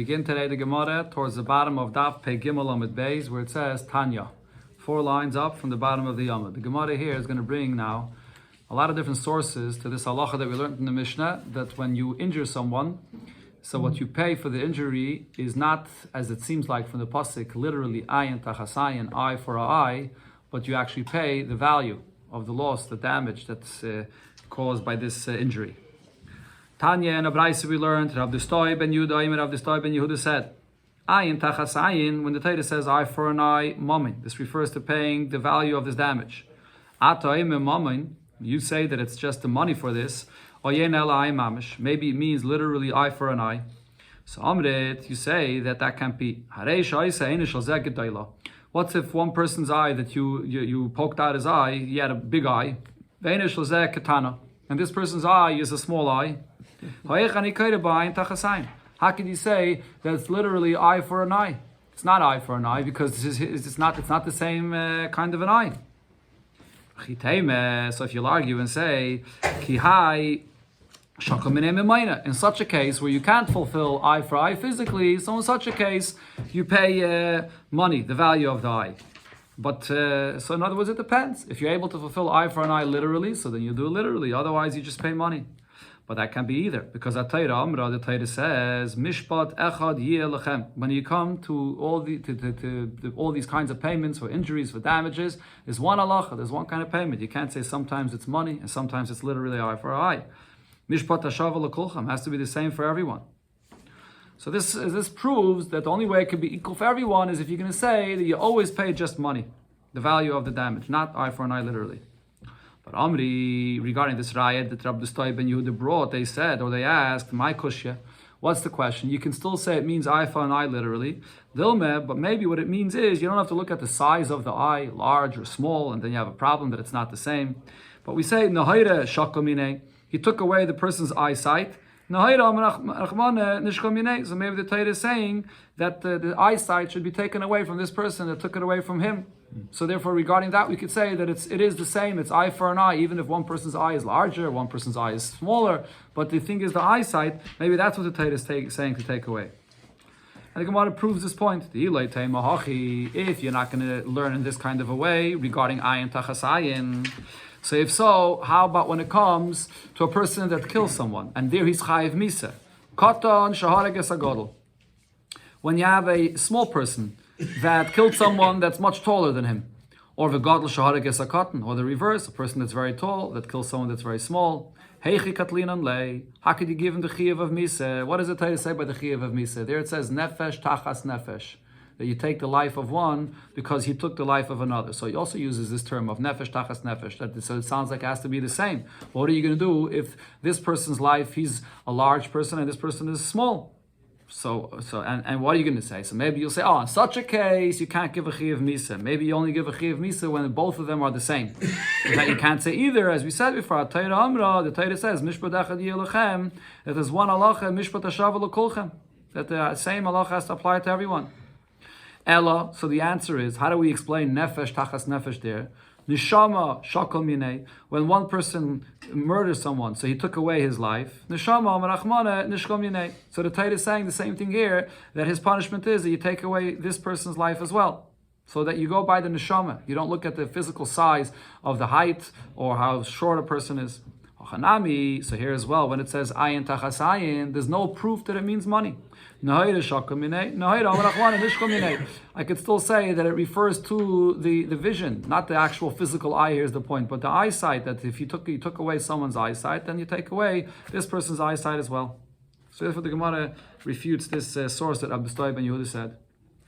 begin today the Gemara towards the bottom of Daf Pei Gimel Amud Beis, where it says Tanya, 4 lines up from the bottom of the Yamud. The Gemara here is going to bring now a lot of different sources to this halacha that we learned in the Mishnah, that when you injure someone, so what you pay for the injury is not, as it seems like from the pasuk, literally ayin tachas ayin, eye for an eye, but you actually pay the value of the loss, the damage that's caused by this injury. Tanya and Abraisa we learned, Rav Distoi ben Yehuda, Rav Distoi ben Yehuda said, ayin tachas ayin, when the Torah says eye for an eye, mammon, this refers to paying the value of this damage. Ata mammon, you say that it's just the money for this, maybe it means literally eye for an eye. So Amrit, you say that can't be. What if one person's eye that you poked out his eye, he had a big eye, and this person's eye is a small eye? How can you say that it's literally eye for an eye? It's not eye for an eye because it's not the same kind of an eye. So if you'll argue and say, in such a case where you can't fulfill eye for eye physically, so in such a case you pay money, the value of the eye. But so in other words, it depends. If you're able to fulfill eye for an eye literally, so then you do it literally. Otherwise, you just pay money. But that can't be either, because the Torah says, "Mishpat echad yeh lechem." When you come to all all these kinds of payments for injuries, for damages, there's one halacha, there's one kind of payment. You can't say sometimes it's money and sometimes it's literally eye for eye. Mishpat hashava lekulchem has to be the same for everyone. So this proves that the only way it can be equal for everyone is if you're going to say that you always pay just money, the value of the damage, not eye for an eye literally. But Amri, regarding this riot that Rabbi Distoi ben Yehuda brought, they said, or they asked, my kushya, what's the question? You can still say it means eye for an eye literally, Dilme, but maybe what it means is you don't have to look at the size of the eye, large or small, and then you have a problem that it's not the same. But we say, Nahayre shakomine, he took away the person's eyesight. So maybe the Torah is saying that the eyesight should be taken away from this person that took it away from him. So therefore, regarding that, we could say that it is the same. It's eye for an eye, even if one person's eye is larger, one person's eye is smaller. But the thing is the eyesight, maybe that's what the Torah is saying to take away. And the Gemara proves this point. If you're not going to learn in this kind of a way regarding ayin tachas ayin, so if so, how about when it comes to a person that kills someone, and there he's chayiv misa? Katan shahareg agadol. When you have a small person that killed someone that's much taller than him, or v'gadol shahareg katan, or the reverse, a person that's very tall that kills someone that's very small. Heichi katlinan lei. How could you give him the chayiv of misa? What does it tell you to say by the chayiv of misa? There it says nefesh tachas nefesh, that you take the life of one because he took the life of another. So he also uses this term of nefesh tachas nefesh. So it sounds like it has to be the same. What are you going to do if this person's life, he's a large person and this person is small? And what are you going to say? So maybe you'll say, in such a case, you can't give a chiyav misa. Maybe you only give a chiyav misa when both of them are the same. That you can't say either, as we said before. The Torah says, mishpat echad yeh lechem, that there's one halacha, mishpat hashava lekulchem, that the same halacha has to apply to everyone. Ella, so the answer is, how do we explain nefesh tachas nefesh there? Neshama shakol minei, when one person murders someone, so he took away his life. Neshama merachmana nishkol minei. So the Torah is saying the same thing here, that his punishment is that you take away this person's life as well. So that you go by the neshama. You don't look at the physical size of the height or how short a person is. So here as well, when it says ayin tachas ayin, there's no proof that it means money. I could still say that it refers to the vision, not the actual physical eye, here's the point, but the eyesight, that if you took away someone's eyesight, then you take away this person's eyesight as well. So therefore the Gemara refutes this source that Rabbi Distoi ben Yehuda said.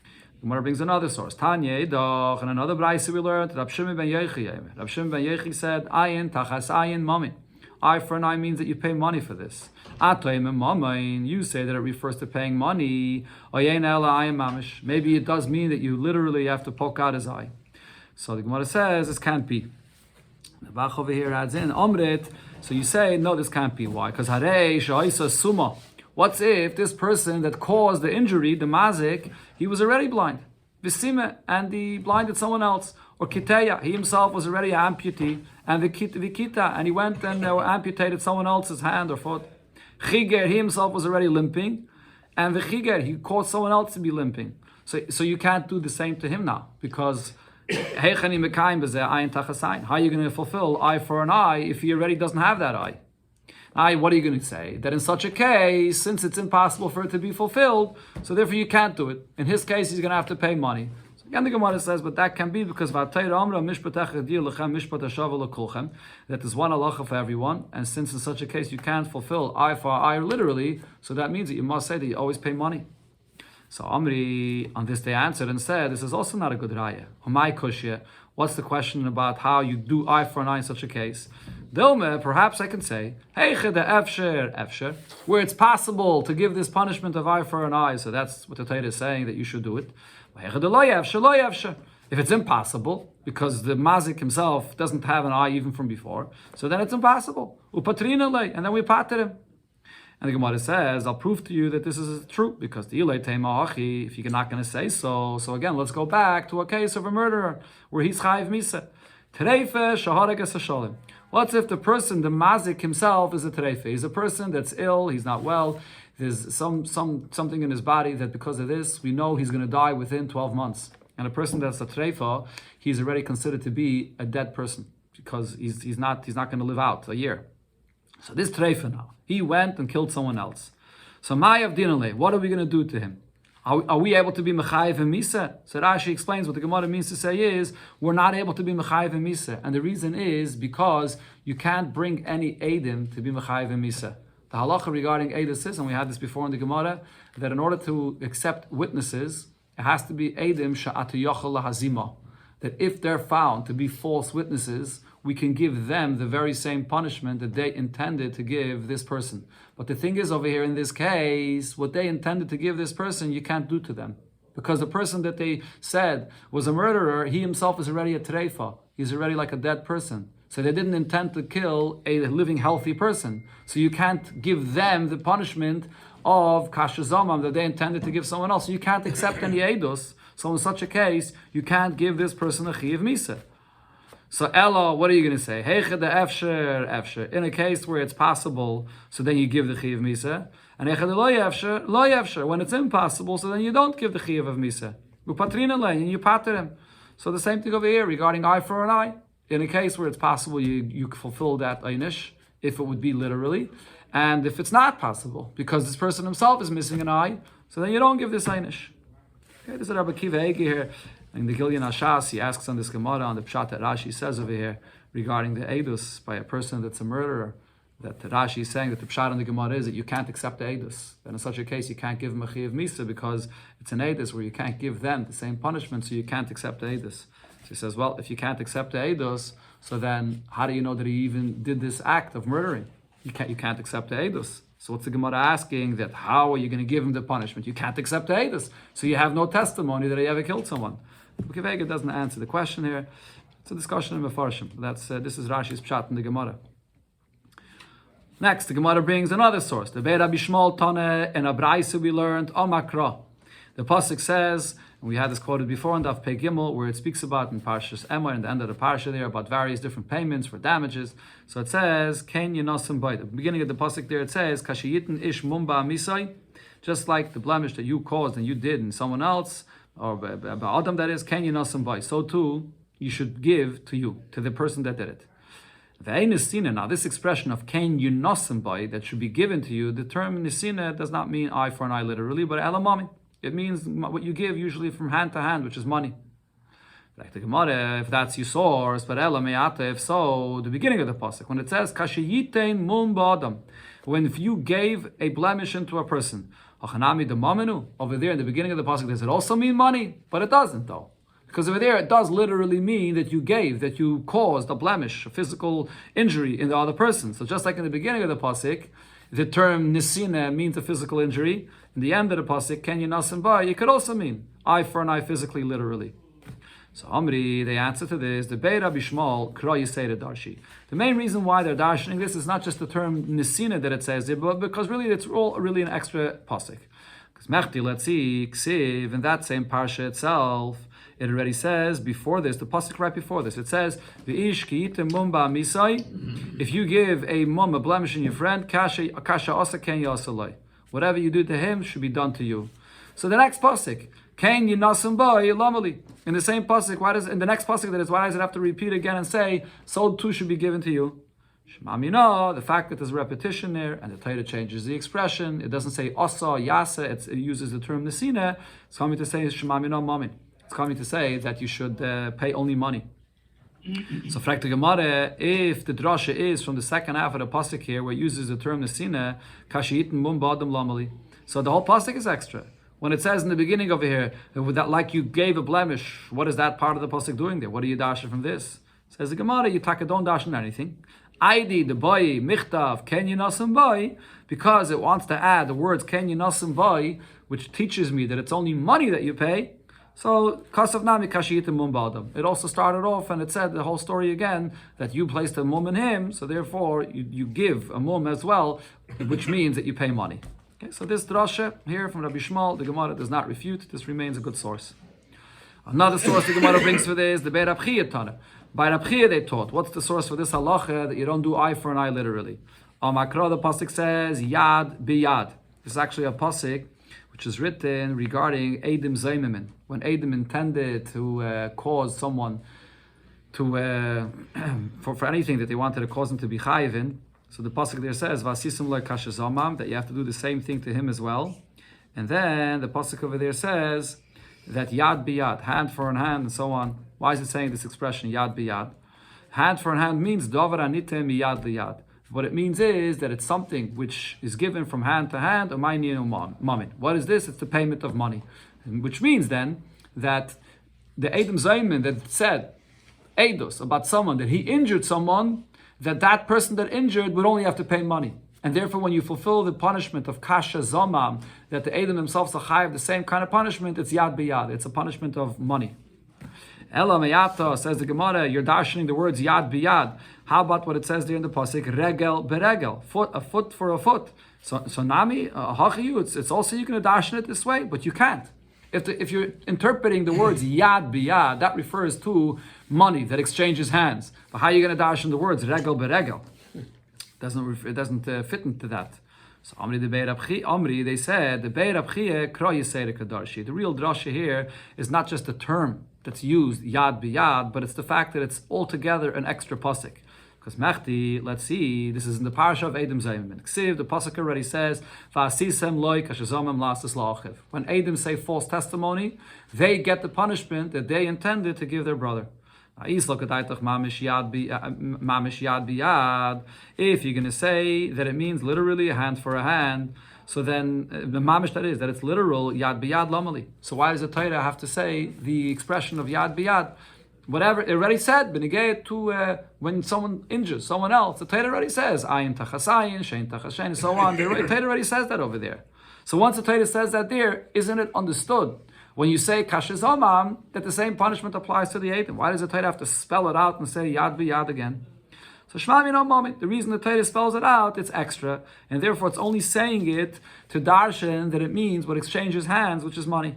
The Gemara brings another source. Tanya doch, and another brayse we learned, Rab Shimon ben Yechi. Rab Shimon ben Yechi said, ayin tachas ayin mami. Eye for an eye means that you pay money for this. You say that it refers to paying money. Maybe it does mean that you literally have to poke out his eye. So the Gemara says this can't be. The Bach over here adds in Omrit. So you say no, this can't be. Why? Because Harei Shaisa Suma. What's if this person that caused the injury, the mazik, he was already blind? Visime, and he blinded someone else. Or Kiteya, he himself was already an amputee, and Vikita, and he went and amputated someone else's hand or foot. Chiger, he himself was already limping, and v'chiger, he caused someone else to be limping. So you can't do the same to him now, because how are you going to fulfill eye for an eye if he already doesn't have that eye? What are you going to say? That in such a case, since it's impossible for it to be fulfilled, so therefore you can't do it. In his case, he's going to have to pay money. So again, the Gemara says, but that can be because that there's one halacha for everyone, and since in such a case you can't fulfill eye for eye literally, so that means that you must say that you always pay money. So Amri, on this they answered and said, this is also not a good raya. What's the question about how you do eye for an eye in such a case? Dilme, perhaps I can say, where it's possible to give this punishment of eye for an eye, so that's what the Torah is saying, that you should do it. If it's impossible, because the mazik himself doesn't have an eye even from before, so then it's impossible. And then we pater him. And the Gemara says, I'll prove to you that this is true, because the ilay teima achi, if you're not going to say so. So again, let's go back to a case of a murderer, where he's chayiv misa. Tereife shahara gesashalim. What's if the person, the mazik himself, is a tereife? He's a person that's ill, he's not well, there's something in his body that because of this, we know he's going to die within 12 months. And a person that's a tereifa, he's already considered to be a dead person, because he's not going to live out a year. So this treifa now, he went and killed someone else. So Ma'av Dinale, what are we going to do to him? Are we able to be Mechayiv and Misa? So Rashi explains what the Gemara means to say is, we're not able to be Mechayiv and Misa. And the reason is because you can't bring any Eidim to be Mechayiv and Misa. The halacha regarding Eidim is, and we had this before in the Gemara, that in order to accept witnesses, it has to be Eidim Sha'atu Yochel Lahazima. That if they're found to be false witnesses, we can give them the very same punishment that they intended to give this person. But the thing is over here in this case, what they intended to give this person, you can't do to them. Because the person that they said was a murderer, he himself is already a treifa. He's already like a dead person. So they didn't intend to kill a living, healthy person. So you can't give them the punishment of kashazamam that they intended to give someone else. So you can't accept any eidos. So in such a case, you can't give this person a chiyav misa. So Ella, what are you going to say? Heiche de efsher. In a case where it's possible, so then you give the chiyav misa. And heiche de lo efsher. When it's impossible, so then you don't give the chiyav of misa. Upatrina le, and you pater him. So the same thing over here regarding eye for an eye. In a case where it's possible, you fulfill that einish, if it would be literally. And if it's not possible, because this person himself is missing an eye, so then you don't give this einish. Okay, this is Rabbi Kiva Ege here. In the Gilyan Ashas, he asks on this Gemara, on the Pshat that Rashi says over here, regarding the Eidus by a person that's a murderer, that Rashi is saying that the Pshat on the Gemara is that you can't accept the Eidus. And in such a case, you can't give him a Chiyav Misa, because it's an Eidus where you can't give them the same punishment, so you can't accept the Eidus. So he says, well, if you can't accept the Eidus, so then how do you know that he even did this act of murdering? You can't accept the Eidus. So what's the Gemara asking? That how are you going to give him the punishment? You can't accept the Eidus. So you have no testimony that he ever killed someone. Kivega doesn't answer the question here. It's a discussion in Mefarshim. This is Rashi's Pshat in the Gemara. Next, the Gemara brings another source. The Be'er Rabbi Shmuel Tane and Abraisa we learned Omakra. The pasuk says, and we had this quoted before in Daf Pei Gimel, where it speaks about in Parshas Emor, in the end of the parsha there, about various different payments for damages. So it says, Ken Yinosim Bay. The beginning of the pasuk there it says, Kashiyitin Ish Mumba Misai, just like the blemish that you caused and you did in someone else, or Adam that is, Ken Yinosim Bay. So too, you should give to you, to the person that did it. Now, this expression of Ken Yinosim Bay that should be given to you, the term Nisina does not mean eye for an eye literally, but elamami. It means what you give usually from hand to hand, which is money. Like the Gemara, if that's your source, but if so, the beginning of the pasuk, when it says Kashiyitein mum ba'adam, when if you gave a blemish into a person, over there in the beginning of the pasuk, does it also mean money? But it doesn't though. Because over there it does literally mean that you gave, that you caused a blemish, a physical injury in the other person. So just like in the beginning of the pasuk, the term nisina means a physical injury. In the end of the pasuk, Ken Yinasim Ba, it could also mean eye for an eye physically, literally. So Amri, the answer to this, the Be'er Rabbi Shmuel, Kra Yisei Darshi. The main reason why they're darshaning this is not just the term nisina that it says there, but because really it's all really an extra pasuk. Because Mechti, let's see, Ksiv, in that same parsha itself, it already says before this, the pasuk right before this, it says, "V'ish ki'item mumba misai." If you give a mum a blemish in your friend, kasha asa ken yasalai. Whatever you do to him should be done to you. So the next pasuk, Kain Yinasum Boy Lamali. In the same pasuk, in the next pasuk why does it have to repeat again and say, so too should be given to you? Shemamina, the fact that there's a repetition there, and the Torah changes the expression. It doesn't say Asa, Yasa, it uses the term Nesina. It's coming to say Shemamina Mamin. It's coming to say that you should pay only money. So, fragt the Gemara, if the drasha is from the second half of the pasuk here, where it uses the term Nesina, Kashiitin Mum Badam Lamali. So the whole pasuk is extra. When it says in the beginning over here, that like you gave a blemish, what is that part of the pasuk doing there? What are you dashing from this? Says the Gemara, you don't dash on anything. Aidi the boy michtav ken yinasum boy, because it wants to add the words ken yinasum boy, which teaches me that it's only money that you pay. So kasav nami kashiyitim mum ba'adam. It also started off and it said the whole story again that you placed a mum in him, so therefore you give a mum as well, which means that you pay money. Okay, so this drasha here from Rabbi Shmuel, the Gemara does not refute. This remains a good source. Another source the Gemara brings for this, the Beit Rab Chiya Tana. By Rab Chiya they taught. What's the source for this halacha that you don't do eye for an eye literally? Makra, the pasuk says yad biyad. This is actually a pasuk which is written regarding Eidim Zaymimin. When Eidim intended to cause someone to for anything that they wanted to cause him to be chayiv in. So the pasuk there says vasisim lo kashazamam, that you have to do the same thing to him as well. And then the pasuk over there says that yad biyad, hand for an hand, and so on. Why is it saying this expression yad biyad? Hand for an hand means davar anite miyad liyad. What it means is that it's something which is given from hand to hand. What is this? It's the payment of money, which means then that the Eidim Zaymin that said Eidos about someone that he injured someone, that person that injured would only have to pay money. And therefore, when you fulfill the punishment of kasha zomam, that the Eidim themselves are chayav the same kind of punishment, it's yad biyad. It's a punishment of money. Ela meyata, says the Gemara, you're darshaning the words yad biyad. How about what it says there in the pasuk, regel beregel, a foot for a foot. So nami hachiyu, it's also you can darshan it this way, but you can't. If you're interpreting the words yad biyad, that refers to money that exchanges hands. But how are you going to darshan the words regel beregel? It doesn't fit into that. So Amri the Beit Rab Chiya, Amri, they said the Beit Rab Chiya kro yisei kadarshi. The real drasha here is not just the term that's used yad biyad, but it's the fact that it's altogether an extra pasuk. Because Mechti, let's see, this is in the parasha of Eidim Zayim. Ksiv, the pasuk already says, "Va'asisem loy kashazamim lasas la'achiv." When Eidim say false testimony, they get the punishment that they intended to give their brother. If you're going to say that it means literally a hand for a hand, so then the mamish that is that it's literal yad biyad lamali. So why does the Torah have to say the expression of yad biyad? Whatever it already said, benigay to when someone injures someone else, the Torah already says ayin tachasayin, shein tachashein, and so on. The Torah already says that over there. So once the Torah says that there, isn't it understood when you say kashizomam that the same punishment applies to the Eidim? Why does the Torah have to spell it out and say yad biyad again? So Shema Mino Moment, the reason the Torah spells it out, it's extra, and therefore it's only saying it to darshan that it means what exchanges hands, which is money.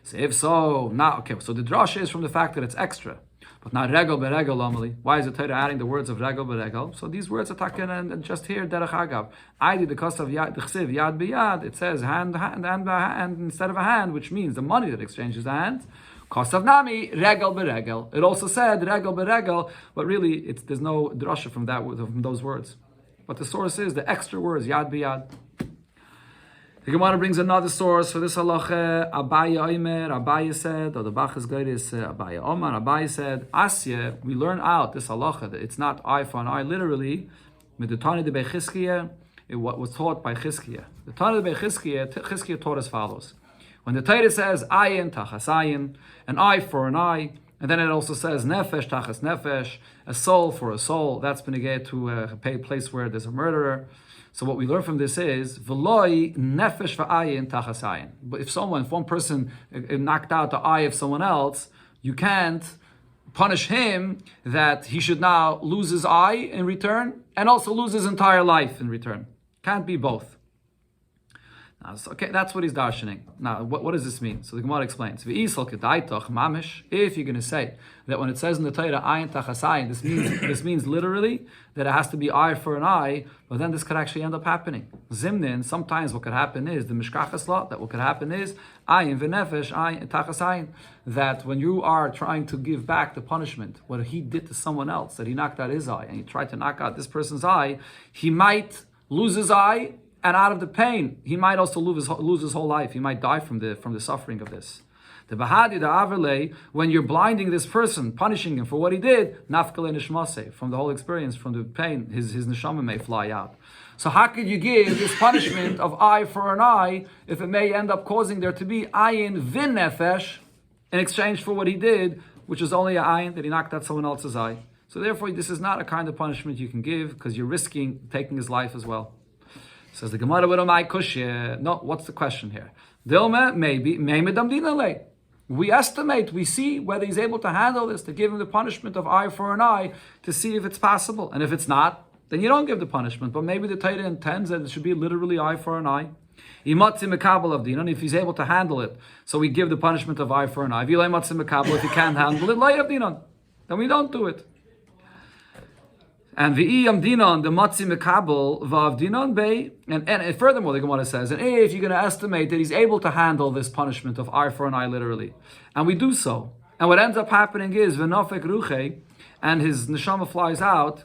So if so, now okay. So the drasha is from the fact that it's extra, but not regel beregel amali. Why is the Torah adding the words of regel beregel? So these words are taken and just here derech agav. I did the cost of yad d'chsiv yad biyad. It says hand by hand instead of a hand, which means the money that exchanges the hands. Cost of nami regel beregel. It also said regel beregel, but really there's no drasha from those words. But the source is the extra words yad biyad. The Gemara brings another source for this halacha. Abaya Omer, Abaya said, or the Bachas Geir is Abaya Omar. Abaya said, Asya, we learn out this halacha that it's not eye for an eye, literally. With the Tani de Bechizkiya, what was taught by Chizkiya. The Tani de Bechizkiya taught as follows. When the Torah says ayin tachas ayin, an eye for an eye, and then it also says nefesh tachas nefesh, a soul for a soul, that's been again to a place where there's a murderer. So what we learn from this is v'loi nefesh v'ayin tachas ayin. But if one person knocked out the eye of someone else, you can't punish him that he should now lose his eye in return and also lose his entire life in return. Can't be both. Okay, that's what he's darshaning. Now, what does this mean? So the Gemara explains. If you're going to say that when it says in the Torah, ayin tachasayin, this means literally that it has to be eye for an eye, but then this could actually end up happening. Zimnin, sometimes what could happen is, the mishkachas law, that what could happen is, ayin v'nefesh, ayin tachasayin, that when you are trying to give back the punishment, what he did to someone else, that he knocked out his eye, and he tried to knock out this person's eye, he might lose his eye, and out of the pain, he might also lose his whole life. He might die from the suffering of this. The bahadi, the averle, when you're blinding this person, punishing him for what he did, nafkale nishmase, from the whole experience, from the pain, his neshama may fly out. So how could you give this punishment of eye for an eye if it may end up causing there to be ayin vin nefesh in exchange for what he did, which is only an ayin that he knocked out someone else's eye. So therefore, this is not a kind of punishment you can give because you're risking taking his life as well. Says the Gemara, no, what's the question here? Dilma, maybe, we estimate, we see whether he's able to handle this, to give him the punishment of eye for an eye, to see if it's possible. And if it's not, then you don't give the punishment. But maybe the Torah intends that it should be literally eye for an eye. If he's able to handle it, so we give the punishment of eye for an eye. If he can't handle it, then we don't do it. And v'iyam dinon the matzi mekabel vav dinon bei, and furthermore the Gemara says, and if you're going to estimate that he's able to handle this punishment of eye for an eye literally, and we do so, and what ends up happening is v'nofek ruche, and his neshama flies out.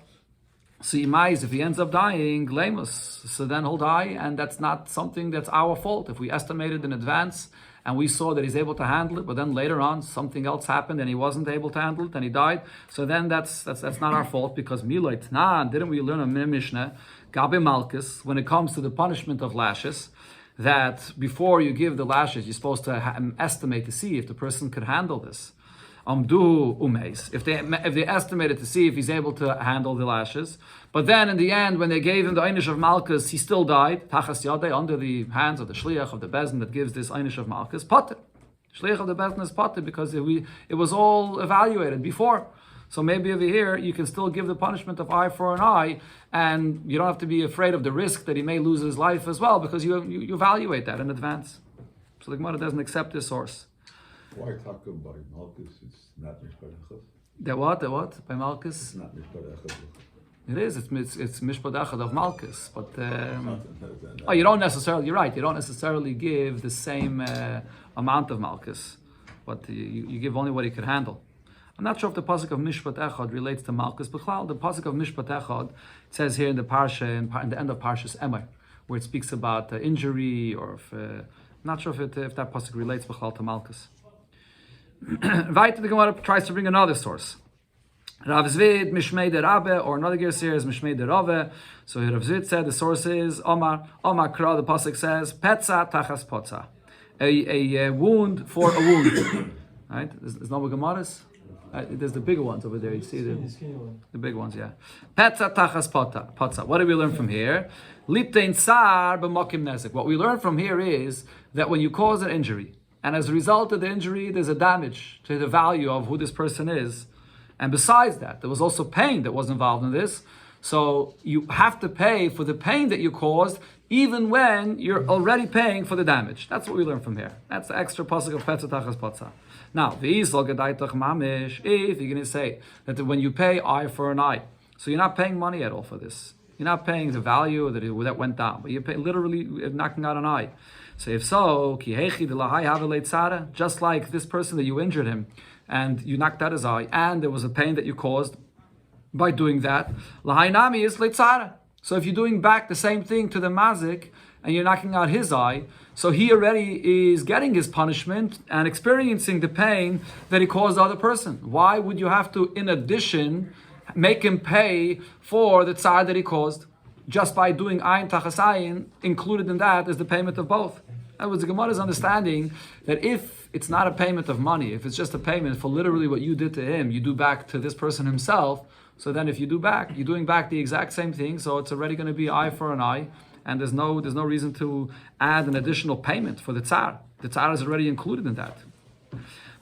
So if he ends up dying, lemos, so then he'll die, and that's not something that's our fault. If we estimated in advance and we saw that he's able to handle it, but then later on something else happened and he wasn't able to handle it and he died, so then that's not our fault, because miloit nan, didn't we learn a Mishnah, gabe malchus, when it comes to the punishment of lashes, that before you give the lashes, you're supposed to estimate to see if the person could handle this. If they estimated to see if he's able to handle the lashes, but then in the end, when they gave him the einish of malchus, he still died. Tachas yadei, under the hands of the shliach of the bezin that gives this einish of malchus, pater. Shliach of the bezin is pater because it was all evaluated before. So maybe over here you can still give the punishment of eye for an eye, and you don't have to be afraid of the risk that he may lose his life as well, because you evaluate that in advance. So the Gemara doesn't accept this source. Why talk by Malchus? It's not Mishpat Echad. The what? By Malchus? It's not Mishpat Echad. It is. It's Mishpat Echad of Malchus. But you don't necessarily. You're right. You don't necessarily give the same amount of Malchus, but you give only what he could handle. I'm not sure if the pasuk of Mishpat Echad relates to Malchus, but the pasuk of Mishpat Echad, it says here in the parsha, in the end of Parshas Emor, where it speaks about injury, or I'm not sure if that pasuk relates to Malchus. Weiter, the Gemara tries to bring another source. Rav Zvid Mishmei de Rabbe, or another gear here is Mishmei de Rave. So Rav Zvid said the source is Omar Kra. The pasuk says Petza Tachas Potza, a wound for a wound. Right? There's no Gemaras. There's the bigger ones over there. You see the big ones, yeah. Petza Tachas Potza. What do we learn from here? Liptein Sar b'Mokim Nezek. What we learn from here is that when you cause an injury, and as a result of the injury, there's a damage to the value of who this person is. And besides that, there was also pain that was involved in this. So you have to pay for the pain that you caused, even when you're already paying for the damage. That's what we learn from here. That's the extra pasuk of Petza Tachas Potza. Now, if you're going to say that when you pay eye for an eye, so you're not paying money at all for this. You're not paying the value that went down, but you're literally knocking out an eye. So if so, just like this person that you injured him, and you knocked out his eye, and there was a pain that you caused by doing that, lahainami is leitzara. So if you're doing back the same thing to the mazik, and you're knocking out his eye, so he already is getting his punishment and experiencing the pain that he caused the other person. Why would you have to, in addition, make him pay for the tzar that he caused? Just by doing ayin tachas ayin, included in that is the payment of both. That was the Gemara's understanding that if it's not a payment of money, if it's just a payment for literally what you did to him, you do back to this person himself, so then if you do back, you're doing back the exact same thing, so it's already going to be eye for an eye, and there's no reason to add an additional payment for the tzar. The tzar is already included in that.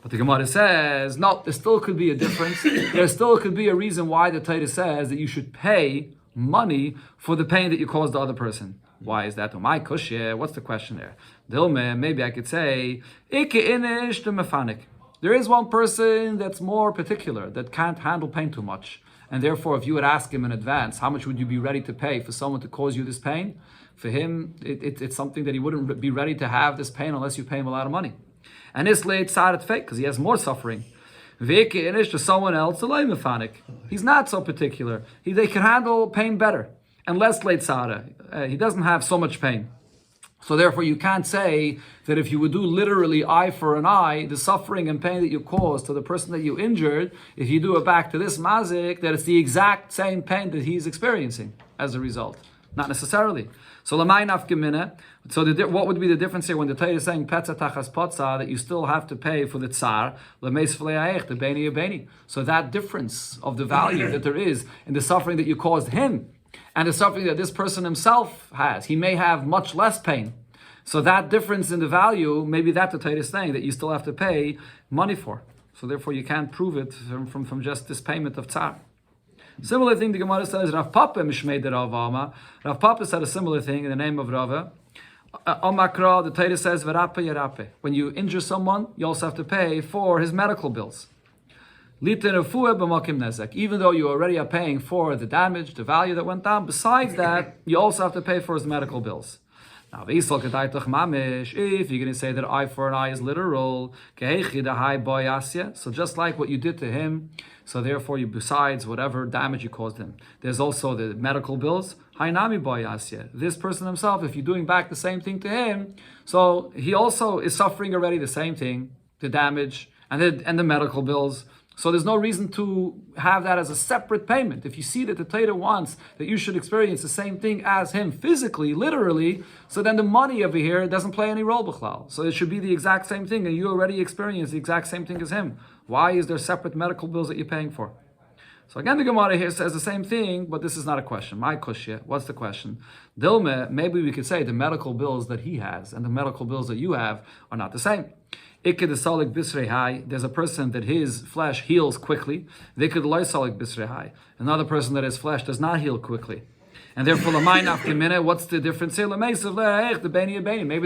But the Gemara says, no, there still could be a difference. There still could be a reason why the Torah says that you should pay money for the pain that you caused the other person. Why is that? My kushya. What's the question there? Dilme, maybe I could say, Ike inish the mefanik. There is one person that's more particular, that can't handle pain too much. And therefore, if you would ask him in advance, how much would you be ready to pay for someone to cause you this pain? For him, it's something that he wouldn't be ready to have this pain unless you pay him a lot of money. And this late tzad fake, because he has more suffering. Vike inish to someone else, he's not so particular. They can handle pain better and less late tzad. He doesn't have so much pain. So therefore, you can't say that if you would do literally eye for an eye, the suffering and pain that you caused to the person that you injured, if you do it back to this mazik, that it's the exact same pain that he's experiencing as a result. Not necessarily. So what would be the difference here when the Torah is saying petza tachas potza, that you still have to pay for the tsar, the beni beni. So that difference of the value that there is in the suffering that you caused him and the suffering that this person himself has, he may have much less pain. So that difference in the value, maybe that the Torah is saying that you still have to pay money for. So therefore you can't prove it from just this payment of tsar. Similar thing the Gemara says, Rav Papa mishmei de Rav Ama. Rav Papa said a similar thing in the name of Rava. Omakra, the Torah says, Verape yerape. When you injure someone, you also have to pay for his medical bills. Even though you already are paying for the damage, the value that went down, besides that, you also have to pay for his medical bills. Now, if you're going to say that eye for an eye is literal, so just like what you did to him, so therefore, besides whatever damage you caused him, there's also the medical bills. This person himself, if you're doing back the same thing to him, so he also is suffering already the same thing, the damage and the medical bills. So there's no reason to have that as a separate payment. If you see that the Torah wants that you should experience the same thing as him physically, literally, so then the money over here doesn't play any role b'chlal. So it should be the exact same thing, and you already experience the exact same thing as him. Why is there separate medical bills that you're paying for? So again, the Gemara here says the same thing, but this is not a question. My kushya, what's the question? Dilme, maybe we could say the medical bills that he has and the medical bills that you have are not the same. There's a person that his flesh heals quickly. Another person that his flesh does not heal quickly. And therefore, what's the difference here? Maybe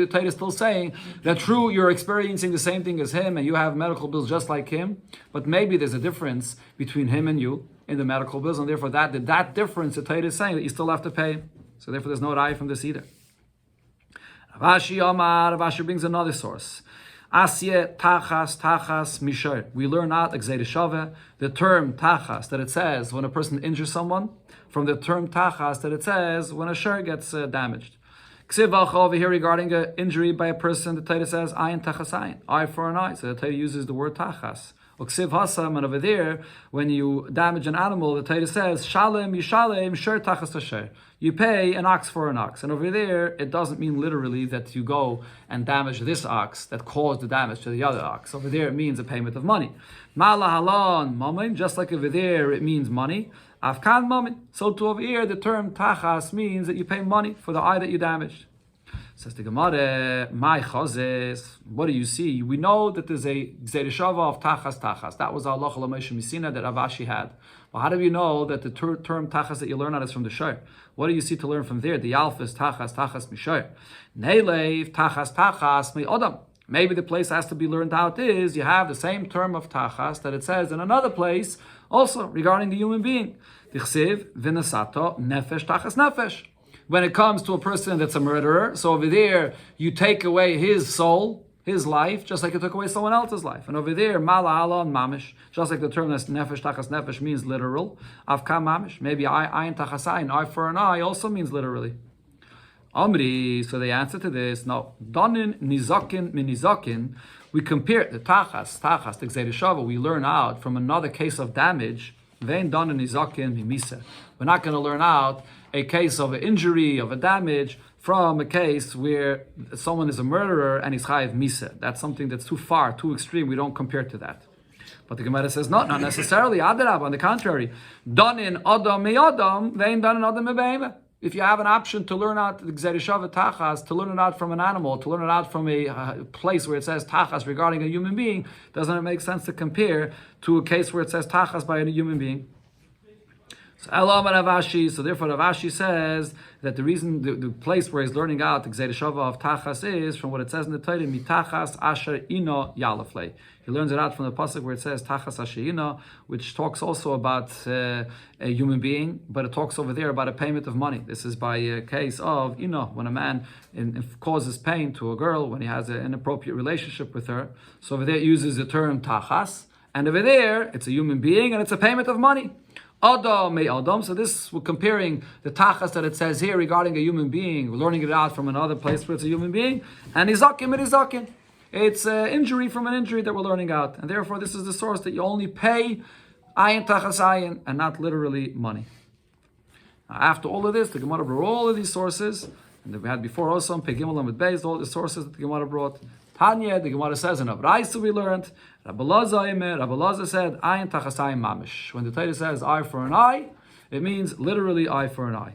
the Torah is still saying that true, you're experiencing the same thing as him and you have medical bills just like him, but maybe there's a difference between him and you in the medical bills, and therefore that difference, the Torah is saying that you still have to pay. So therefore, there's no rai from this either. Rav brings another source. Asye tachas mishar. We learn out the term tachas that it says when a person injures someone, from the term tachas that it says when a shar gets damaged. Ksiv over here regarding an injury by a person, the Torah says ayin tachas ayin, eye for an eye. So the Torah uses the word tachas. Ksiv hasam, and over there, when you damage an animal, the Torah says shalem yishalem shar tachas shar. You pay an ox for an ox. And over there, it doesn't mean literally that you go and damage this ox that caused the damage to the other ox. Over there, it means a payment of money. Mala halon mamin, just like over there, it means money. Afkan mamin. So to over here, the term tachas means that you pay money for the eye that you damaged. Says the Gemara, my chazes, what do you see? We know that there's a zereshava of tachas. That was Allah Moshe Misina that Rav Ashi had. Well, how do we know that the term tachas that you learn out is from the shor? What do you see to learn from there? The alpha is tachas mishor. Neilev tachas mi odam. Maybe the place has to be learned out is you have the same term of tachas that it says in another place also regarding the human being. Dichsev v'nasato nefesh tachas nefesh. When it comes to a person that's a murderer, so over there you take away his soul, his life, just like you took away someone else's life. And over there, mala alon mamish, just like the term nefesh tachas nefesh means literal. Avka mamish, maybe ayin tachas ayin, eye for an eye, also means literally. Amri, so the answer to this, no. Donin nizakin min nizakin, we compare the tachas, the gzeirishava, we learn out from another case of damage. Vein donin nizakin mimisa. We're not going to learn out a case of an injury, of a damage, from a case where someone is a murderer and he's chayiv misa. That's something that's too far, too extreme. We don't compare to that. But the Gemara says, not necessarily. Adarab, on the contrary. Donin adam me adam, vein donin adam me be'ema. If you have an option to learn out the gzeirishava tachas, to learn it out from an animal, to learn it out from a place where it says tachas regarding a human being, doesn't it make sense to compare to a case where it says tachas by a human being? So Elam Ravashi. So therefore, Ravashi says that the reason, the place where he's learning out the Gzeira Shava of Tachas is from what it says in the Torah, Mitachas Asher Ino Yalafle. He learns it out from the pasuk where it says Tachas Asher Ino, which talks also about a human being, but it talks over there about a payment of money. This is by a case of when a man causes pain to a girl when he has an inappropriate relationship with her. So over there it uses the term Tachas, and over there it's a human being and it's a payment of money. Adam may Adam. So this, we're comparing the tachas that it says here regarding a human being. We're learning it out from another place where it's a human being. And izakim it izakim. It's an injury from an injury that we're learning out. And therefore this is the source that you only pay ayin tachas ayin and not literally money. Now, after all of this, the Gemara brought all of these sources. And we had before also on Pegimel and Beis, all the sources that the Gemara brought. Tanya, the Gemara says in Abraisa we learned, Rabbi Lazar said, ayin tachasayim mamish. When the Torah says eye for an eye, it means literally eye for an eye.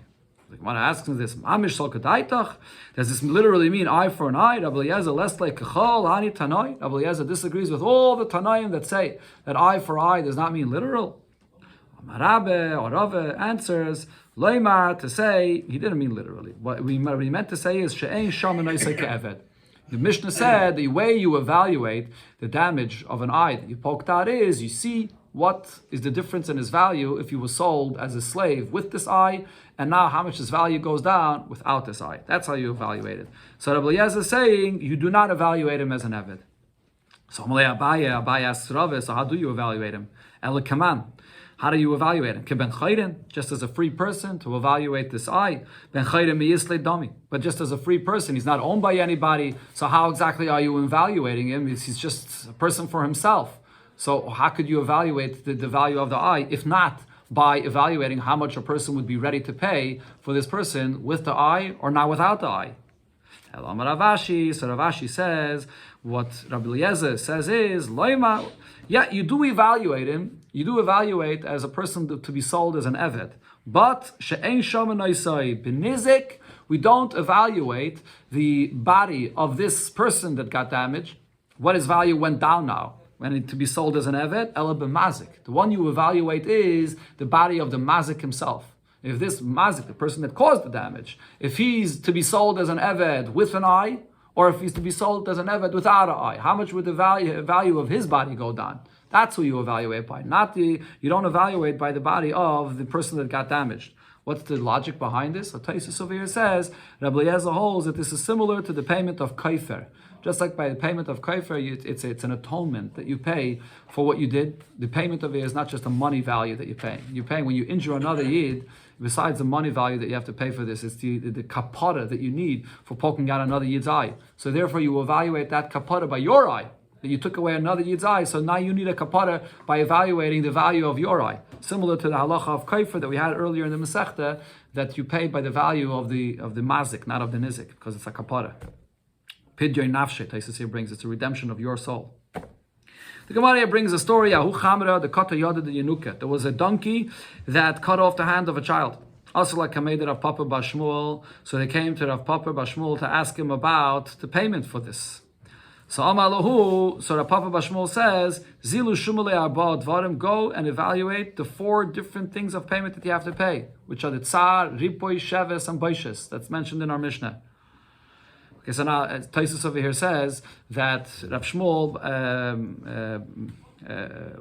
The Gemara asks this, mamish sol kadaitach? Does this literally mean eye for an eye? Rabbi Eliezer, less like kachal, hani tanoi. Rabbi Eliezer disagrees with all the tanaim that say that eye for eye does not mean literal. Rabbe or Rave answers, Loimar, to say, he didn't mean literally. What he meant to say is, she'ein shamanoi se'ke'eved. The Mishnah said the way you evaluate the damage of an eye that you poked out is you see what is the difference in his value if he was sold as a slave with this eye, and now how much his value goes down without this eye. That's how you evaluate it. So Rabbi Eliezer is saying you do not evaluate him as an Eved. So Abaye asks Rave, so how do you evaluate him? El Kaman. How do you evaluate him? Keben chayden, just as a free person to evaluate this eye. Ben chayden miyisle dami. But just as a free person, he's not owned by anybody. So how exactly are you evaluating him? He's just a person for himself. So how could you evaluate the value of the eye if not by evaluating how much a person would be ready to pay for this person with the eye or not without the eye? Elam Ravashi. So Ravashi says what Rabbi Eliezer says is loima. Yeah, you do evaluate him. You do evaluate as a person to be sold as an Eved. But she'ein shomanaisai b'nizik, we don't evaluate the body of this person that got damaged. What his value went down now when to be sold as an Eved? Ela b'mazik. The one you evaluate is the body of the mazik himself. If this mazik, the person that caused the damage, if he's to be sold as an Eved with an eye, or if he's to be sold as an Eved without an eye, how much would the value of his body go down? That's who you evaluate by. You don't evaluate by the body of the person that got damaged. What's the logic behind this? So Taisus over here says, Rabbi Eliezer holds that this is similar to the payment of kaifer. Just like by the payment of kaifer, it's an atonement that you pay for what you did. The payment of it is not just a money value that you pay. You're paying when you injure another yid. Besides the money value that you have to pay for this, it's the kapara that you need for poking out another yid's eye. So therefore, you evaluate that kapara by your eye. That you took away another yid's eye, so now you need a kapara by evaluating the value of your eye. Similar to the halacha of kaifer that we had earlier in the Masechta, that you pay by the value of the mazik, not of the nizik, because it's a kapara. Pidyoy nafshe, Taisus here brings, it's a redemption of your soul. The Gemara brings a story, Ahu Chamra, the Kata Yada de Yenuka. There was a donkey that cut off the hand of a child. Also like Kamed Rav Papa Bashmuel. So they came to Rav Papa Bashmuel to ask him about the payment for this. So Amalahu, so Rav Papa Bashmuel says, Zilu Shumale Arba Dvarim, go and evaluate the 4 different things of payment that you have to pay, which are the Tsar, Ripoy, Sheves, and Baishes. That's mentioned in our Mishnah. Okay, so now Taisus over here says that Rav Shmuel,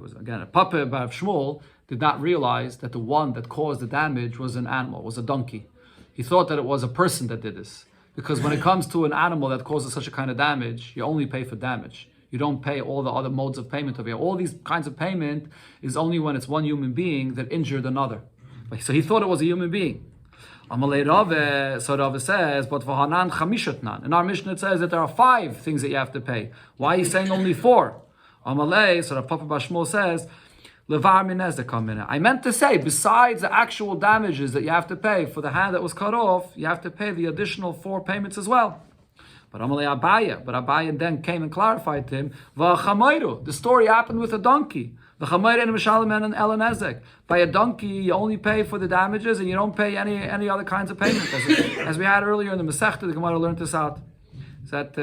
was again a Papa by Rav Shmuel, did not realize that the one that caused the damage was an animal, was a donkey. He thought that it was a person that did this. Because when it comes to an animal that causes such a kind of damage, you only pay for damage. You don't pay all the other modes of payment over here. All these kinds of payment is only when it's one human being that injured another. So he thought it was a human being. Amalei Rave, so Rave says, but for Hanan Chamishatnan. In our Mishnah it says that there are 5 things that you have to pay. Why are you saying only 4? Amalei, so Rav Papa Bashmuel says, Levar minez dekamina. I meant to say, besides the actual damages that you have to pay for the hand that was cut off, you have to pay the additional 4 payments as well. But Amalei Abaye then came and clarified to him, the story happened with a donkey. By a donkey, you only pay for the damages and you don't pay any other kinds of payment. As we had earlier in the Masechta, the Gemara learned this out. That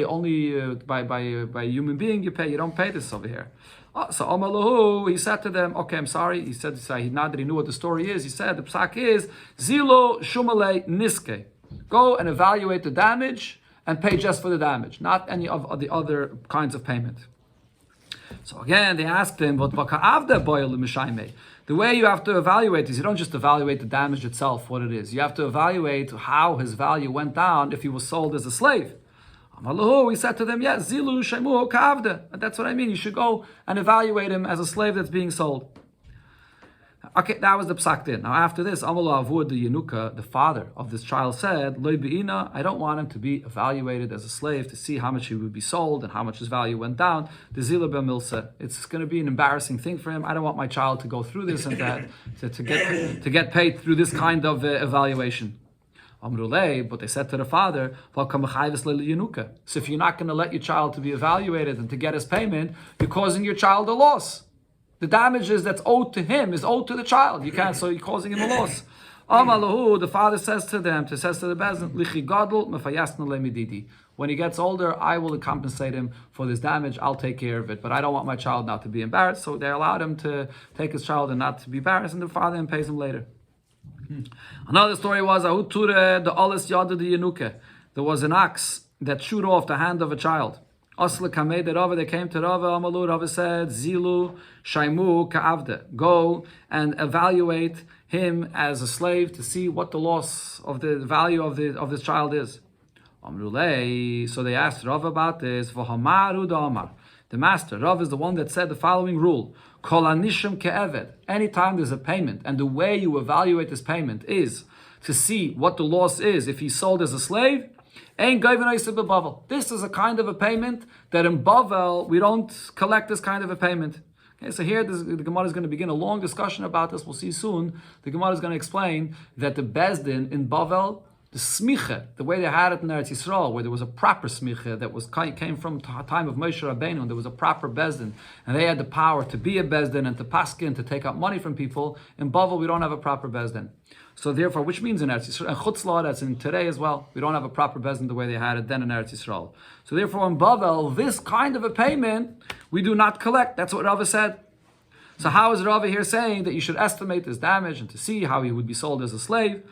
only by a human being you pay. You don't pay this over here. So Amalahu, he said to them, okay, I'm sorry. He said, now that he knew what the story is, he said, the psak is, Zilo Shumale Niske. Go and evaluate the damage and pay just for the damage, not any of the other kinds of payment. So again, they asked him, the way you have to evaluate is you don't just evaluate the damage itself, what it is. You have to evaluate how his value went down if he was sold as a slave. We said to them, yes, zilu shemu kavda. And that's what I mean. You should go and evaluate him as a slave that's being sold. Okay, that was the psak din. Now after this, Amala Avud the Yenuka, the father of this child, said, Loi be'ina, I don't want him to be evaluated as a slave to see how much he would be sold and how much his value went down. The zila b'milsa. It's going to be an embarrassing thing for him. I don't want my child to go through this and that to get paid through this kind of evaluation. But they said to the father, so if you're not going to let your child to be evaluated and to get his payment, you're causing your child a loss. The damages that's owed to him is owed to the child. You can't, so you're causing him a loss. The father says to the Bezdin, when he gets older, I will compensate him for this damage. I'll take care of it. But I don't want my child not to be embarrassed. So they allowed him to take his child and not to be embarrassed, and the father then pays him later. Another story was the olis yada the yenuke. There was an ox that chewed off the hand of a child. Asla kamei the Rava, they came to Rava. Amalu, Rava said, Zilu shaimu ka'avde. Go and evaluate him as a slave to see what the loss of the value of this child is. Amrulei. So they asked Rava about this. V'hamaru da'amar. The master, Rav, is the one that said the following rule. Kol anishim ke'eved. Anytime there's a payment, and the way you evaluate this payment is to see what the loss is if he's sold as a slave, ain't Bavel. This is a kind of a payment that in Bavel, we don't collect this kind of a payment. Okay, so here the Gemara is going to begin a long discussion about this. We'll see soon. The Gemara is going to explain that the Bezdin in Bavel, the smicha, the way they had it in Eretz Yisrael, where there was a proper smicha that came from the time of Moshe Rabbeinu, and there was a proper bezdin, and they had the power to be a bezdin and to paskin, to take out money from people. In Bavel, we don't have a proper bezdin. So therefore, which means in Eretz Yisrael, and Chutzlah, that's in today as well, we don't have a proper bezdin the way they had it then in Eretz Yisrael. So therefore, in Bavel, this kind of a payment, we do not collect. That's what Rava said. So how is Rava here saying that you should estimate this damage and to see how he would be sold as a slave?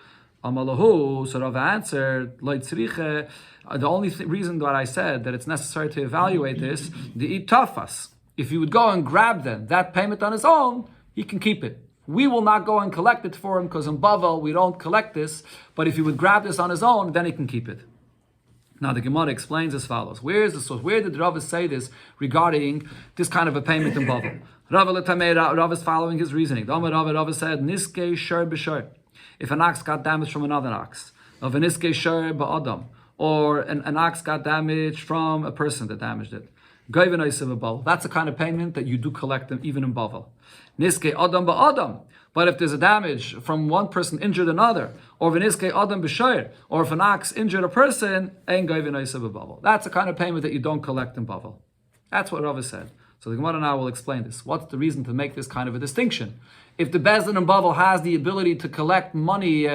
Amalahu, so Rava answered, the only reason that I said that it's necessary to evaluate this, the itafas. If you would go and grab then that payment on his own, he can keep it. We will not go and collect it for him because in Bavel we don't collect this. But if he would grab this on his own, then he can keep it. Now the Gemara explains as follows. Where is the source? Where did Rava say this regarding this kind of a payment in Bavel? Rava is following his reasoning. Rava said, Niske shur b'shur. If an ox got damaged from another ox, of an iske shur ba'adam, or an ox got damaged from a person that damaged it, that's the kind of payment that you do collect them even in Bavel. Niske adam ba'adam. But if there's a damage from one person injured another, or if an iske adam b'shur, or if an ox injured a person, that's the kind of payment that you don't collect in Bavel. That's what Rava said. So the Gemara now will explain this. What's the reason to make this kind of a distinction? If the Bezdin in Bavel has the ability to collect money,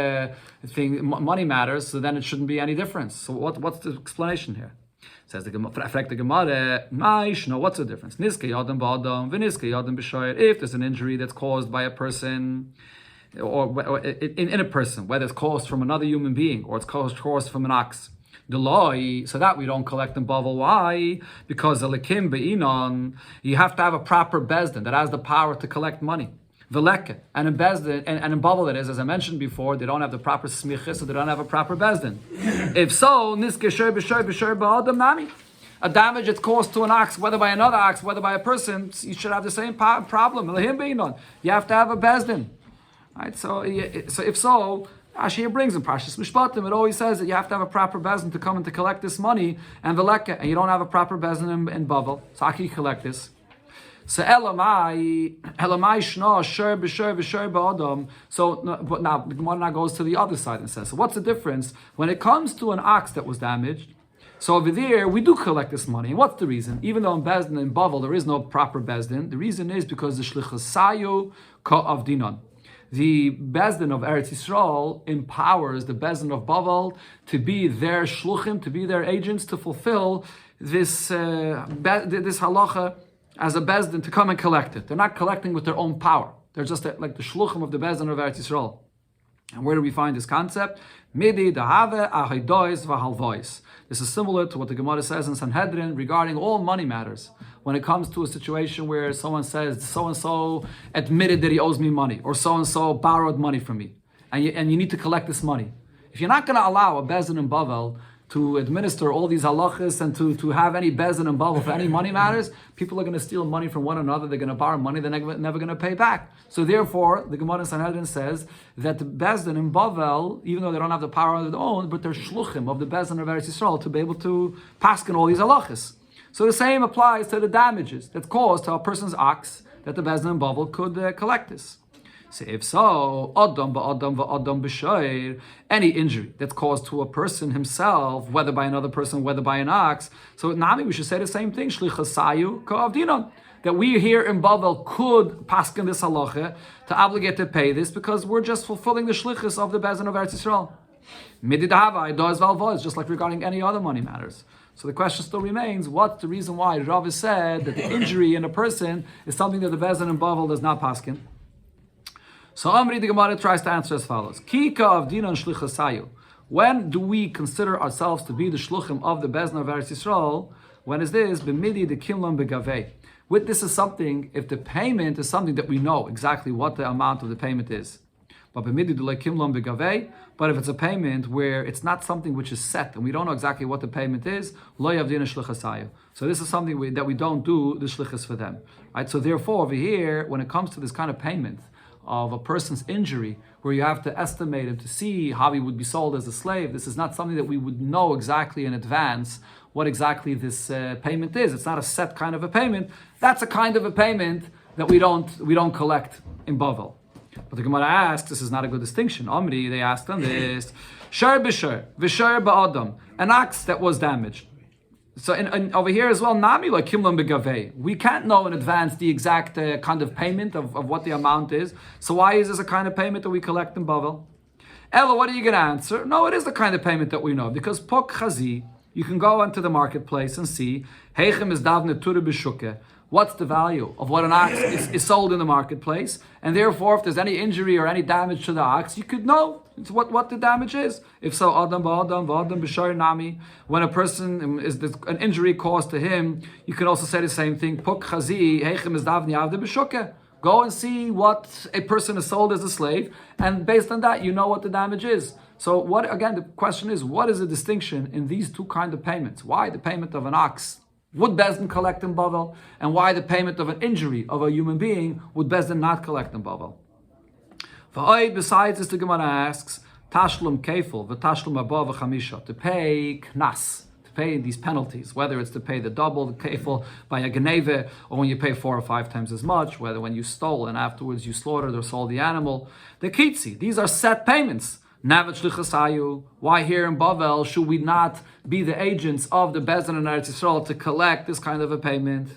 money matters, so then it shouldn't be any difference. So what's the explanation here? Says the Gemara, what's the difference? If there's an injury that's caused by a person, or in a person, whether it's caused from another human being, or it's caused from an ox, the law, so that we don't collect in Bavel. Why? Because Elikim be'inon, you have to have a proper Bezdin that has the power to collect money. Veleke. And in Bezdin, and in Bavel, that is, as I mentioned before, they don't have the proper smicha, so they don't have a proper Bezdin. If so, niske shur b'shur ba'adam nami. A damage that's caused to an ox, whether by another ox, whether by a person, you should have the same problem. You have to have a Bezdin. Right? So if so, Ashir brings in Parshas Mishpatim, it always says that you have to have a proper bezdin to come and to collect this money, and veleka, and you don't have a proper bezdin in Bavel. So how can you collect this? So elamai shna shur b'shur ba'adam. So but now the Gemara now goes to the other side and says, so what's the difference when it comes to an ox that was damaged? So over there we do collect this money. And what's the reason? Even though in bezdin in Bavel there is no proper bezdin, the reason is because the shlichus sayu ka'avdinon. The Bezdin of Eretz Yisrael empowers the Bezdin of Bavel to be their shluchim, to be their agents, to fulfill this halacha as a Bezdin to come and collect it. They're not collecting with their own power. They're just like the shluchim of the Bezdin of Eretz Yisrael. And where do we find this concept? Midi dahave ahidois v'halvois. This is similar to what the Gemara says in Sanhedrin regarding all money matters. When it comes to a situation where someone says, so-and-so admitted that he owes me money, or so-and-so borrowed money from me, and you need to collect this money. If you're not going to allow a Bezdin in Bavel to administer all these halachas and to have any Bezdin in Bavel for any money matters, people are going to steal money from one another, they're going to borrow money they're never going to pay back. So therefore, the Gemara in Sanhedrin says that the Bezdin in Bavel, even though they don't have the power of their own, but they're shluchim of the Bezdin of Eretz Yisrael to be able to paskin all these halachas. So the same applies to the damages that's caused to a person's ox that the Bezdin in Bavel could collect this. So if so, any injury that's caused to a person himself, whether by another person, whether by an ox, so Nami, we should say the same thing, that we here in Bavel could paskin this halacha to obligate to pay this because we're just fulfilling the shlichus of the Bezdin of Eretz Yisrael. Just like regarding any other money matters. So the question still remains, what's the reason why Rav has said that the injury in a person is something that the Bezdin in Bavel does not paskin? So Amri, the Gemara tries to answer as follows. Kika of Dinan Shlichasayu. When do we consider ourselves to be the shluchim of the Bezdin of Eretz Yisrael? When is this? B'midi de kimlam begavei. With this is something, if the payment is something that we know exactly what the amount of the payment is. But b'midi de kimlam begavei. But if it's a payment where it's not something which is set and we don't know exactly what the payment is, lo yavdina shlichasayu. So this is something that we don't do the shlichus for them. Right? So therefore, over here, when it comes to this kind of payment of a person's injury, where you have to estimate him to see how he would be sold as a slave, this is not something that we would know exactly in advance what exactly this payment is. It's not a set kind of a payment. That's a kind of a payment that we don't collect in Bavel. But the Gemara asks, this is not a good distinction. Amri, they asked on this, shar b'shar, v'shar ba'adam, an ox that was damaged. So and over here as well, nami like kimlam begavei. We can't know in advance the exact kind of payment of what the amount is. So why is this a kind of payment that we collect in Bavel? Ella, what are you going to answer? No, it is the kind of payment that we know because pok chazi, you can go into the marketplace and see heichem is davne ture b'shuke. What's the value of what an ox is sold in the marketplace? And therefore, if there's any injury or any damage to the ox, you could know what the damage is. If so, adam ba'adam v'adam b'shar nami. When a person is an injury caused to him, you can also say the same thing. Puk chazi heichem is davni avde b'shuke. Go and see what a person is sold as a slave, and based on that, you know what the damage is. So, the question is, what is the distinction in these two kind of payments? Why the payment of an ox would Bezdin collect in Bavel, and why the payment of an injury of a human being would Bezdin not collect in Bavel? Besides this, the Gemara asks, Tashlum kefil, v'tashlum abba v'chamisha, to pay knas, to pay these penalties, whether it's to pay the double, the kefil, by a geneve, or when you pay 4 or 5 times as much, whether when you stole and afterwards you slaughtered or sold the animal. The kitzi, these are set payments. Why here in Bavel should we not be the agents of the Bezdin and Eretz Yisrael to collect this kind of a payment?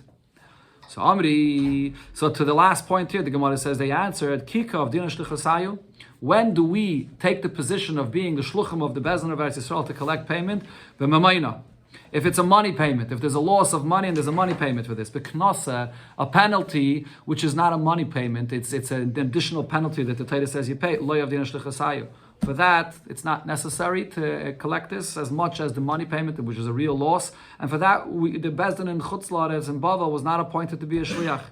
So Amri, so to the last point here, the Gemara says they answered, Kika of Dina Shlichasayu. When do we take the position of being the shluchim of the Bezdin of Eretz Yisrael to collect payment? B'mamayna. If it's a money payment, if there's a loss of money and there's a money payment for this, b'knosa, a penalty which is not a money payment, it's an additional penalty that the Torah says you pay. Lo yavdina shlichasayu. For that, it's not necessary to collect this as much as the money payment, which is a real loss. And for that, the Bezdin in Chutz La'aretz in Bavel was not appointed to be a shliach.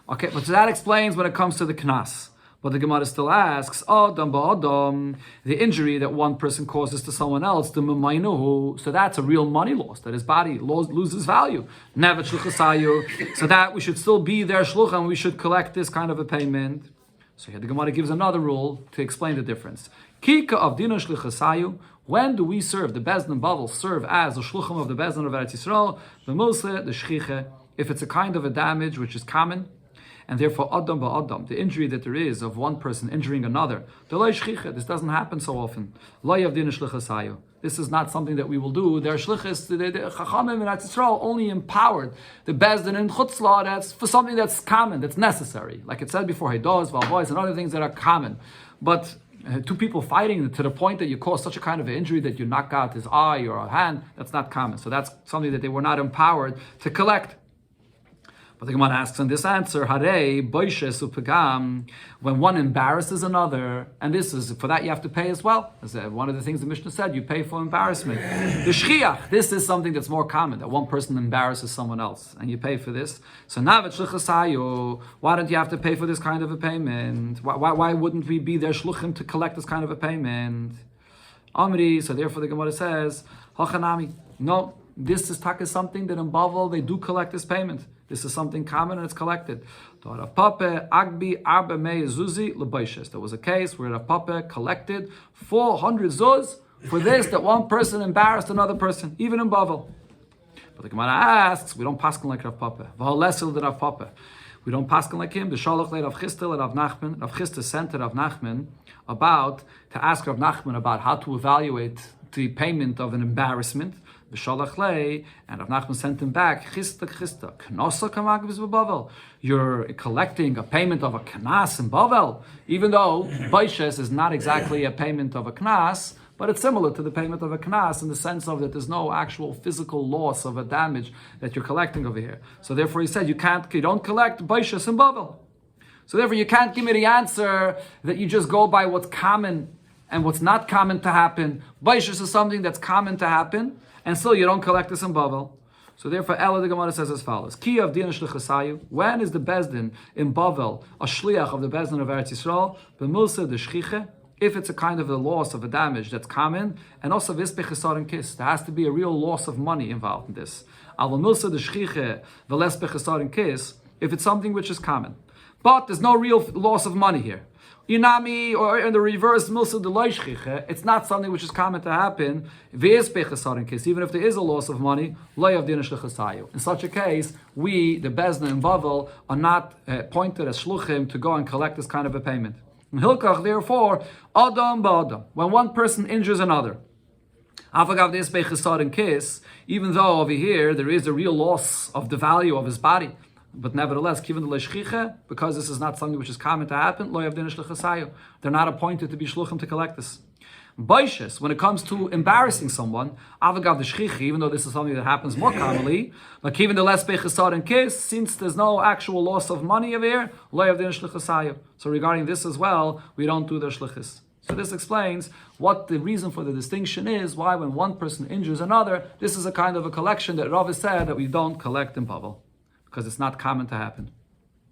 Okay, but that explains when it comes to the knas. But the Gemara still asks, Adam ba'adam, the injury that one person causes to someone else, the memainuhu, so that's a real money loss, that his body loses value. Never shluchasayu, so that we should still be their shluch and we should collect this kind of a payment. So here the Gemara gives another rule to explain the difference. Kika of dina shluchasayu, when do we serve, the Bezdin Bavel serve as a shluchim of the Bezdin of Eretz Yisrael, the Moshe, the shchiche, if it's a kind of a damage which is common, and therefore adam ba'adam, the injury that there is of one person injuring another, this doesn't happen so often. This is not something that we will do. Their shlichus, the Chachamim and Eretz Yisrael only empowered the Bezdin and Chutz La'aretz for something that's common, that's necessary. Like it said before, Heidos, Valvois, and other things that are common. But two people fighting to the point that you cause such a kind of an injury that you knock out his eye or a hand, that's not common. So that's something that they were not empowered to collect. But the Gemara asks in this answer, Hare, boishes upagam, when one embarrasses another, and this is, for that you have to pay as well. As one of the things the Mishnah said, you pay for embarrassment. The shchiach, this is something that's more common, that one person embarrasses someone else, and you pay for this. So navet shlichasayu, why don't you have to pay for this kind of a payment? Why wouldn't we be their shluchim to collect this kind of a payment? Amri, so therefore the Gemara says, Hachanami, no, this is something that in Bavel they do collect this payment. This is something common and it's collected. There was a case where Rav Papa collected 400 zuz for this, that one person embarrassed another person, even in Bavel. But the Gemara asks, we don't paskin like Rav Papa. We don't paskin like him. The Shalach le Rav Chisda le Rav Nachman. Rav Chisda sent to Rav Nachman to ask Rav Nachman about how to evaluate the payment of an embarrassment. B'shalach lei, and Rav Nachman sent him back. Chista, knosa kamagvis b'Bavel. You're collecting a payment of a knas in Bavel, even though baishes is not exactly a payment of a knas, but it's similar to the payment of a knas in the sense of that there's no actual physical loss of a damage that you're collecting over here. So therefore, he said you don't collect baishes in Bavel. So therefore, you can't give me the answer that you just go by what's common and what's not common to happen. Baishes is something that's common to happen, and still you don't collect this in Bavel. So therefore, Ella the Gemara says as follows: Ki of din shlichasayu. When is the bezdin in Bavel a shliach of the bezdin of Eretz Yisrael? B'mulsa the shchiche. If it's a kind of a loss of a damage that's common, and also vispech chesaron kis, there has to be a real loss of money involved in this. Al mulsa the shchiche v'lespech chesaron kis. If it's something which is common, but there's no real loss of money here. Inami, or in the reverse, milsa de loishchiche, it's not something which is common to happen. Even if there is a loss of money, in such a case, we, the Bezna and Bavel, are not appointed as shluchim to go and collect this kind of a payment. In Hilkach, therefore, adam ba'adam, when one person injures another, even though over here there is a real loss of the value of his body, but nevertheless, because this is not something which is common to happen, they're not appointed to be shluchim to collect this. Baishes, when it comes to embarrassing someone, even though this is something that happens more commonly, like even the less bechesar and kiss, since there's no actual loss of money over here, so regarding this as well, we don't do the shlichus. So this explains what the reason for the distinction is, why when one person injures another, this is a kind of a collection that Rav said that we don't collect in Bavel, because it's not common to happen.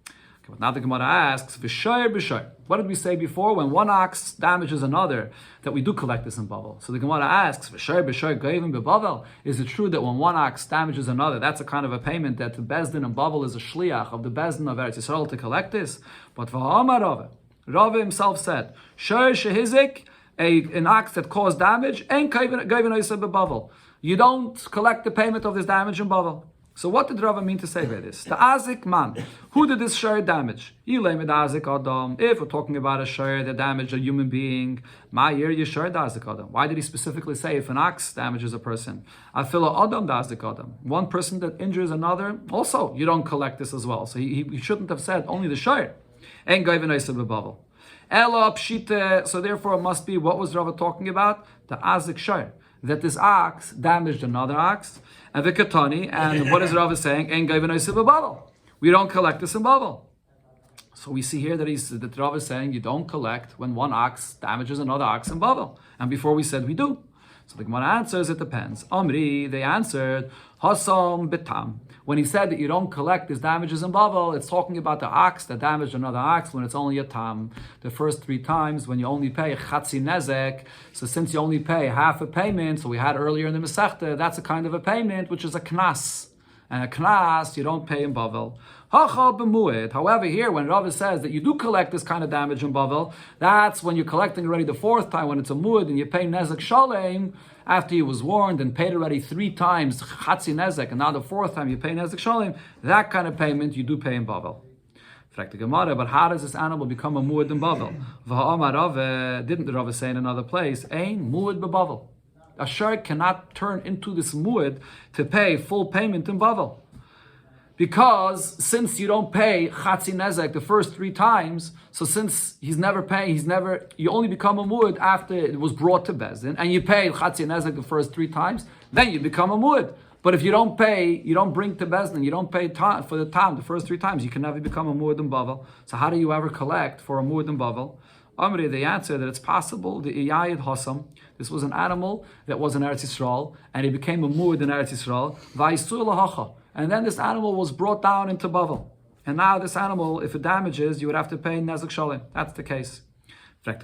Okay, but now the Gemara asks, V'shoyer b'shoyer. What did we say before? When one ox damages another, that we do collect this in Bavel. So the Gemara asks, V'shoyer b'shoyer goyim b'Bavel. Is it true that when one ox damages another, that's a kind of a payment that the Bezdin in Bavel is a shliach of the Bezdin of Eretz Yisrael to collect this? But v'ha'amar Rava. Rava himself said, Shoyer shehizik, an ox that caused damage, and goyim b'Bavel. You don't collect the payment of this damage in Bavel. So what did Rava mean to say by this? The azik man, who did this share damage? If we're talking about a share that damaged a human being, why did he specifically say if an ox damages a person? One person that injures another, also you don't collect this as well. So he shouldn't have said only the share. So therefore it must be, what was Rava talking about? The azik share. That this ox damaged another ox, and the katani, and what is Rava saying? We don't collect this in Bavel. So we see here that Rava is saying you don't collect when one ox damages another ox in Bavel. And before we said we do. So the Gemara answers, it depends. Amri, they answered, Hasam bitam. When he said that you don't collect these damages in Bavel, it's talking about the ox that damaged another ox when it's only a tam. The first 3 times when you only pay chatzi nezek, so since you only pay half a payment, so we had earlier in the Masechta, that's a kind of a payment which is a knas. And a knas you don't pay in Bavel. However, here when Rava says that you do collect this kind of damage in Bavel, that's when you're collecting already the 4th time when it's a muad and you pay nezek shalem after he was warned and paid already 3 times chatzi nezek, and now the 4th time you pay nezek shalem. That kind of payment you do pay in Bavel. But how does this animal become a muad in Bavel? Didn't the Rava say in another place? Ein muad beBavel. A shar cannot turn into this muad to pay full payment in Bavel. Because since you don't pay chatzi nezek the first 3 times, so since you only become a muad after it was brought to Bezdin, and you pay chatzi nezek the first 3 times, then you become a muad. But if you don't pay, you don't bring to Bezdin, you don't pay for the time, the first 3 times, you can never become a mu'edim bavel. So how do you ever collect for a mu'edim bavel? Amri, the answer that it's possible, the iyayid hasam, this was an animal that was in Eretz Yisrael, and he became a mu'ed in Eretz Yisrael, v'aisur lahacha. And then this animal was brought down into Bavel. And now this animal, if it damages, you would have to pay nezek shalim. That's the case. This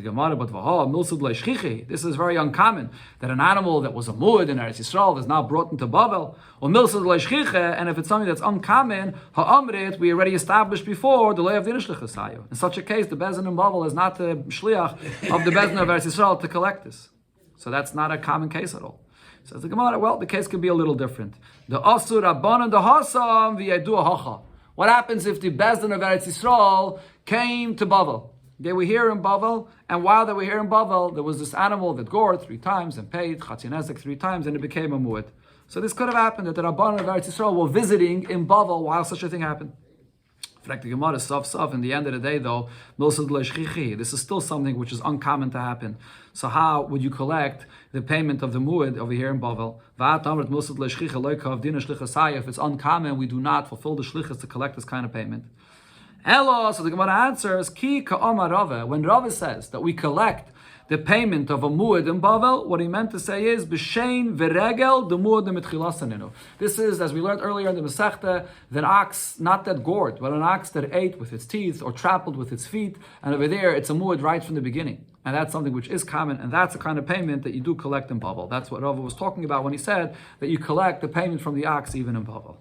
is very uncommon, that an animal that was a mu'ed in Eretz Yisrael is now brought into Bavel. And if it's something that's uncommon, ha'amrit, we already established before, the lay of the Nishlichasayu. In such a case, the Bezin in Bavel is not the shliach of the Bezin of Eretz Yisrael to collect this. So that's not a common case at all. Says the Gemara, well, the case could be a little different. The asur rabbanan the hasam v'yadu hacha. What happens if the Bezdin of Eretz Yisrael came to Bavel? They were here in Bavel, and while they were here in Bavel, there was this animal that gored 3 times and paid Chatzin Ezek 3 times, and it became a mu'ed. So this could have happened that the Rabbanan of Eretz Yisrael were visiting in Bavel while such a thing happened. The Gemara in the end of the day, though, this is still something which is uncommon to happen. So how would you collect the payment of the mu'ed over here in Bavel? If it's uncommon, we do not fulfill the shlichus to collect this kind of payment. Hello, so the Gemara answers, Ki ka'amar Rava. When Rava says that we collect the payment of a mu'ed in Bavel, what he meant to say is, B'shein v'regel the mu'ed mitchilasaninu. This is, as we learned earlier in the Masechta, an ox not that gored, but an ox that ate with its teeth or trampled with its feet, and over there it's a mu'ed right from the beginning. And that's something which is common, and that's the kind of payment that you do collect in Bavel. That's what Rava was talking about when he said that you collect the payment from the ox even in Bavel.